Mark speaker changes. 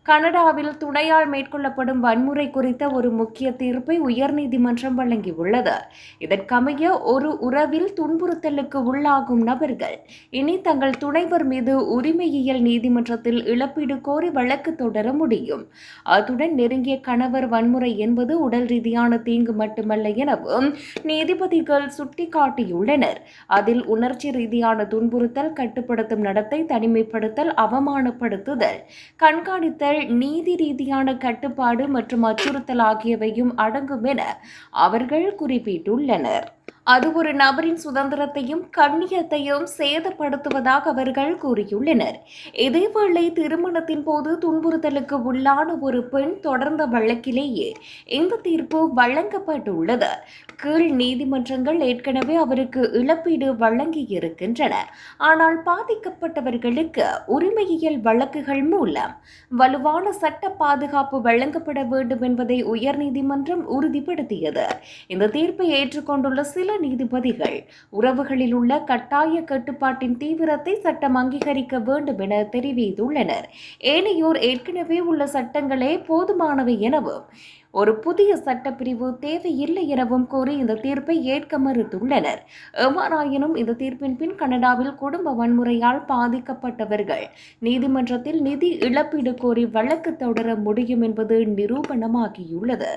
Speaker 1: கனடாவில் துணையால் மேற்கொள்ளப்படும் வன்முறை குறித்த ஒரு முக்கிய தீர்ப்பை உயர்நீதிமன்றம் வழங்கியுள்ளது. இதற்கமைய ஒரு உறவில் துன்புறுத்தலுக்கு உள்ளாகும் நபர்கள் இனி தங்கள் துணைவர் மீது உரிமையியல் நீதிமன்றத்தில் இழப்பீடு கோரி வழக்கு தொடர முடியும். அத்துடன் நெருங்கிய கணவர் வன்முறை என்பது உடல் ரீதியான தீங்கு மட்டுமல்ல எனவும் நீதிபதிகள் சுட்டிக்காட்டியுள்ளனர். அதில் உணர்ச்சி ரீதியான துன்புறுத்தல், கட்டுப்படுத்தும் நடத்தை, தனிமைப்படுத்தல், அவமானப்படுத்துதல், கண்காணித்தல், நீதி ரீதியான கட்டுப்பாடு மற்றும் அச்சுறுத்தல் ஆகியவையும் அடங்கும் என அவர்கள் குறிப்பிட்டுள்ளனர். அது ஒரு நபரின் சுதந்திரத்தையும் கண்ணியத்தையும் சேதப்படுத்துவதாக அவர்கள் கூறியுள்ளனர். இதேவேளை திருமணத்தின் போது துன்புறுத்தலுக்கு உள்ளான ஒரு பெண் தொடர்ந்த வழக்கிலேயே இந்த தீர்ப்பு வழங்கப்பட்டுள்ளது. கீழ் நீதிமன்றங்கள் ஏற்கனவே அவருக்கு இழப்பீடு வழங்கியிருக்கின்றன. ஆனால் பாதிக்கப்பட்டவர்களுக்கு உரிமையியல் வழக்குகள் மூலம் வலுவான சட்ட பாதுகாப்பு வழங்கப்பட வேண்டும் என்பதை உயர்நீதிமன்றம் உறுதிப்படுத்தியது. இந்த தீர்ப்பை ஏற்றுக்கொண்டுள்ள சில நீதிபதிகள் உறவுகளில் உள்ள கட்டாய கட்டுப்பாட்டின் தீவிரத்தை சட்டம் அங்கீகரிக்க வேண்டும் என தெரிவித்துள்ளனர். ஏனையோர் ஏற்கனவே உள்ள சட்டங்களே போதுமானவை எனவும் ஒரு புதிய சட்டப்பிரிவு தேவையில்லை எனவும் கூறி இந்த தீர்ப்பை ஏற்க மறுத்துள்ளனர். எவ்வாறாயினும் இந்த தீர்ப்பின் பின் கனடாவில் குடும்ப வன்முறையால் பாதிக்கப்பட்டவர்கள் நீதிமன்றத்தில் நிதி இழப்பீடு கோரி வழக்கு தொடர முடியும் என்பது நிரூபணமாகியுள்ளது.